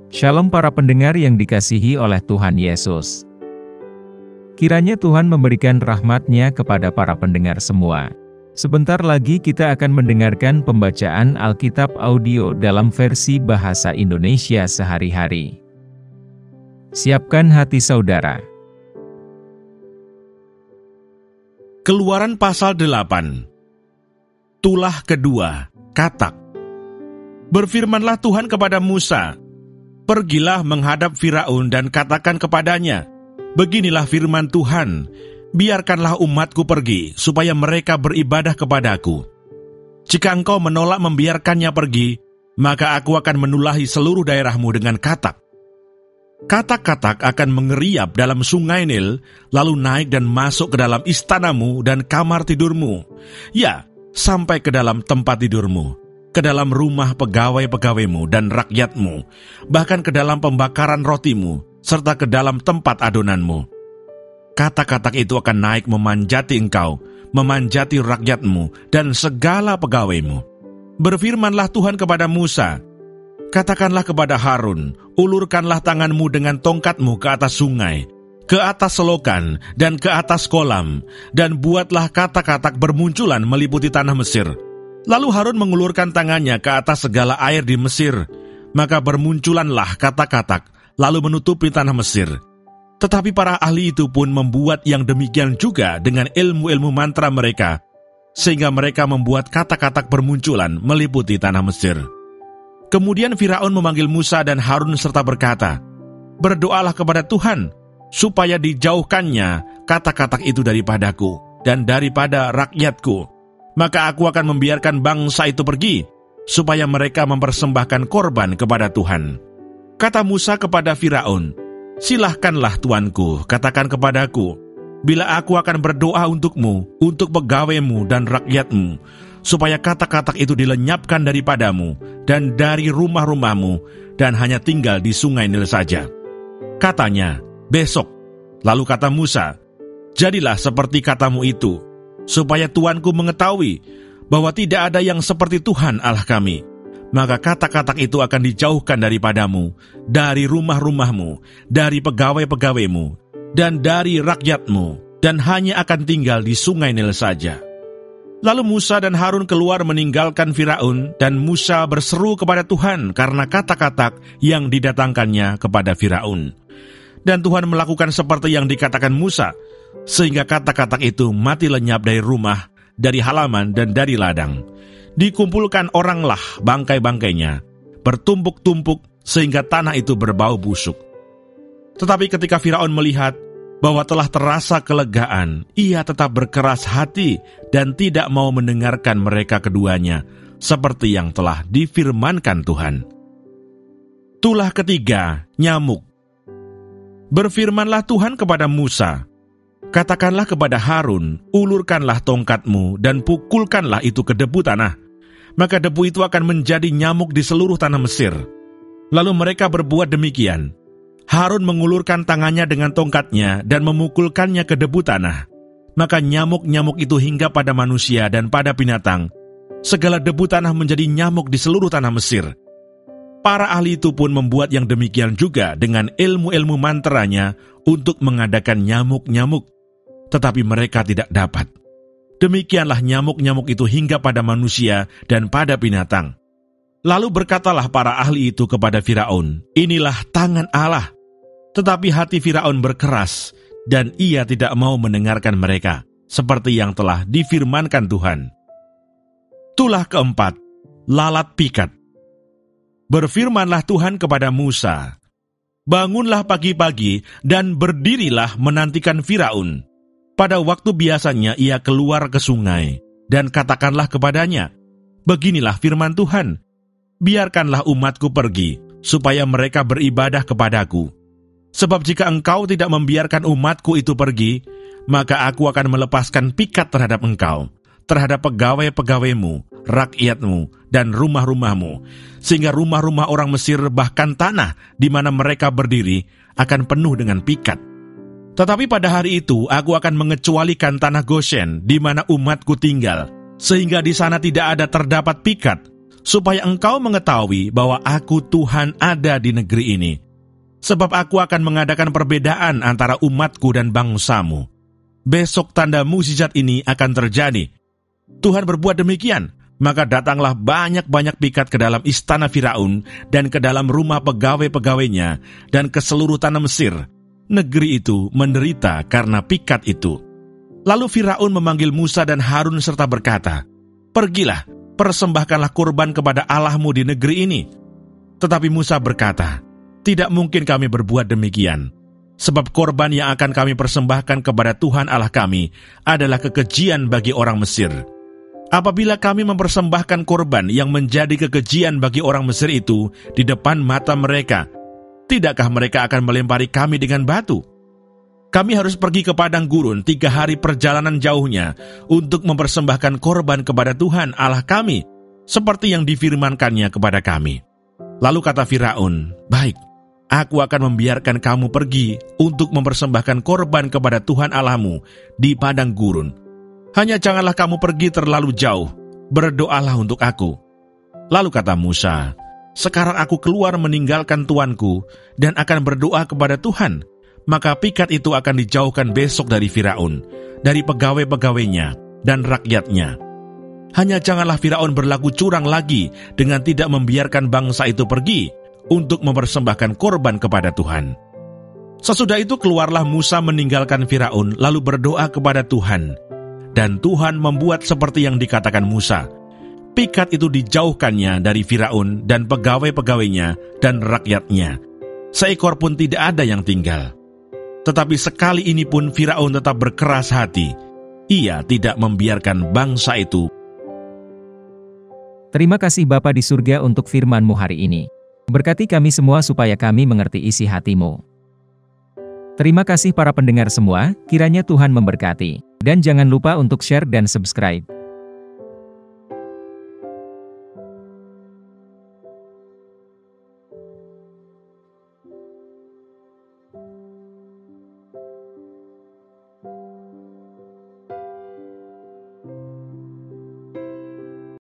Shalom para pendengar yang dikasihi oleh Tuhan Yesus. Kiranya Tuhan memberikan rahmat-Nya kepada para pendengar semua. Sebentar lagi kita akan mendengarkan pembacaan Alkitab audio dalam versi bahasa Indonesia sehari-hari. Siapkan hati saudara. Keluaran pasal 8. Tulah kedua, katak. Berfirmanlah Tuhan kepada Musa, "Pergilah menghadap Firaun dan katakan kepadanya, beginilah firman Tuhan, biarkanlah umatku pergi, supaya mereka beribadah kepadaku. Jika engkau menolak membiarkannya pergi, maka aku akan menulahi seluruh daerahmu dengan katak. Katak-katak akan mengeriap dalam sungai Nil, lalu naik dan masuk ke dalam istanamu dan kamar tidurmu, ya, sampai ke dalam tempat tidurmu, ke dalam rumah pegawai-pegawaimu dan rakyatmu, bahkan ke dalam pembakaran rotimu, serta ke dalam tempat adonanmu. Katak-katak itu akan naik memanjati engkau, memanjati rakyatmu, dan segala pegawaimu. Berfirmanlah Tuhan kepada Musa, katakanlah kepada Harun, ulurkanlah tanganmu dengan tongkatmu ke atas sungai, ke atas selokan, dan ke atas kolam, dan buatlah katak-katak bermunculan meliputi tanah Mesir. Lalu Harun mengulurkan tangannya ke atas segala air di Mesir, maka bermunculanlah katak-katak, lalu menutupi tanah Mesir. Tetapi para ahli itu pun membuat yang demikian juga dengan ilmu-ilmu mantra mereka, sehingga mereka membuat katak-katak bermunculan meliputi tanah Mesir. Kemudian Firaun memanggil Musa dan Harun serta berkata, "Berdoalah kepada Tuhan, supaya dijauhkannya katak-katak itu daripadaku dan daripada rakyatku. Maka aku akan membiarkan bangsa itu pergi, supaya mereka mempersembahkan korban kepada Tuhan." Kata Musa kepada Firaun, "Silahkanlah tuanku, katakan kepadaku, bila aku akan berdoa untukmu, untuk pegawaimu dan rakyatmu, supaya katak-katak itu dilenyapkan daripadamu dan dari rumah-rumahmu, dan hanya tinggal di sungai Nil saja." Katanya, "Besok." Lalu kata Musa, "Jadilah seperti katamu itu, supaya tuanku mengetahui bahwa tidak ada yang seperti Tuhan Allah kami. Maka katak-katak itu akan dijauhkan daripadamu, dari rumah-rumahmu, dari pegawai-pegawaimu, dan dari rakyatmu, dan hanya akan tinggal di sungai Nil saja." Lalu Musa dan Harun keluar meninggalkan Firaun, dan Musa berseru kepada Tuhan karena katak-katak yang didatangkannya kepada Firaun. Dan Tuhan melakukan seperti yang dikatakan Musa, sehingga katak-katak itu mati lenyap dari rumah, dari halaman, dan dari ladang. Dikumpulkan oranglah bangkai-bangkainya, bertumpuk-tumpuk sehingga tanah itu berbau busuk. Tetapi ketika Firaun melihat bahwa telah terasa kelegaan, ia tetap berkeras hati dan tidak mau mendengarkan mereka keduanya, seperti yang telah difirmankan Tuhan. Tulah ketiga, nyamuk. Berfirmanlah Tuhan kepada Musa, katakanlah kepada Harun, ulurkanlah tongkatmu dan pukulkanlah itu ke debu tanah. Maka debu itu akan menjadi nyamuk di seluruh tanah Mesir. Lalu mereka berbuat demikian. Harun mengulurkan tangannya dengan tongkatnya dan memukulkannya ke debu tanah. Maka nyamuk-nyamuk itu hingga pada manusia dan pada binatang. Segala debu tanah menjadi nyamuk di seluruh tanah Mesir. Para ahli itu pun membuat yang demikian juga dengan ilmu-ilmu mantranya untuk mengadakan nyamuk-nyamuk. Tetapi mereka tidak dapat. Demikianlah nyamuk-nyamuk itu hingga pada manusia dan pada binatang. Lalu berkatalah para ahli itu kepada Firaun, "Inilah tangan Allah." Tetapi hati Firaun berkeras, dan ia tidak mau mendengarkan mereka, seperti yang telah difirmankan Tuhan. Tulah keempat, lalat pikat. Berfirmanlah Tuhan kepada Musa, "Bangunlah pagi-pagi dan berdirilah menantikan Firaun. Pada waktu biasanya ia keluar ke sungai, dan katakanlah kepadanya, beginilah firman Tuhan, biarkanlah umatku pergi, supaya mereka beribadah kepadaku. Sebab jika engkau tidak membiarkan umatku itu pergi, maka aku akan melepaskan pikat terhadap engkau, terhadap pegawai-pegawaimu, rakyatmu, dan rumah-rumahmu, sehingga rumah-rumah orang Mesir bahkan tanah di mana mereka berdiri akan penuh dengan pikat. Tetapi pada hari itu aku akan mengecualikan tanah Goshen di mana umatku tinggal, sehingga di sana tidak ada terdapat pikat, supaya engkau mengetahui bahwa aku Tuhan ada di negeri ini. Sebab aku akan mengadakan perbedaan antara umatku dan bangsamu. Besok tanda mukjizat ini akan terjadi. Tuhan berbuat demikian, maka datanglah banyak-banyak pikat ke dalam istana Firaun dan ke dalam rumah pegawai-pegawainya dan ke seluruh tanah Mesir. Negeri itu menderita karena pikat itu. Lalu Firaun memanggil Musa dan Harun serta berkata, "Pergilah, persembahkanlah kurban kepada Allahmu di negeri ini." Tetapi Musa berkata, "Tidak mungkin kami berbuat demikian, sebab korban yang akan kami persembahkan kepada Tuhan Allah kami adalah kekejian bagi orang Mesir. Apabila kami mempersembahkan korban yang menjadi kekejian bagi orang Mesir itu di depan mata mereka, tidakkah mereka akan melempari kami dengan batu? Kami harus pergi ke padang gurun 3 hari perjalanan jauhnya untuk mempersembahkan korban kepada Tuhan Allah kami, seperti yang difirmankannya kepada kami." Lalu kata Firaun, "Baik, aku akan membiarkan kamu pergi untuk mempersembahkan korban kepada Tuhan Allahmu di padang gurun. Hanya janganlah kamu pergi terlalu jauh, berdoalah untuk aku." Lalu kata Musa, "Sekarang aku keluar meninggalkan tuanku dan akan berdoa kepada Tuhan, maka pikat itu akan dijauhkan besok dari Firaun, dari pegawai-pegawainya dan rakyatnya. Hanya janganlah Firaun berlaku curang lagi dengan tidak membiarkan bangsa itu pergi untuk mempersembahkan korban kepada Tuhan." Sesudah itu keluarlah Musa meninggalkan Firaun lalu berdoa kepada Tuhan. Dan Tuhan membuat seperti yang dikatakan Musa. Pikat itu dijauhkannya dari Firaun dan pegawai-pegawainya dan rakyatnya. Seekor pun tidak ada yang tinggal. Tetapi sekali ini pun Firaun tetap berkeras hati. Ia tidak membiarkan bangsa itu. Terima kasih Bapa di surga untuk firman-Mu hari ini. Berkati kami semua supaya kami mengerti isi hati-Mu. Terima kasih para pendengar semua, kiranya Tuhan memberkati. Dan jangan lupa untuk share dan subscribe.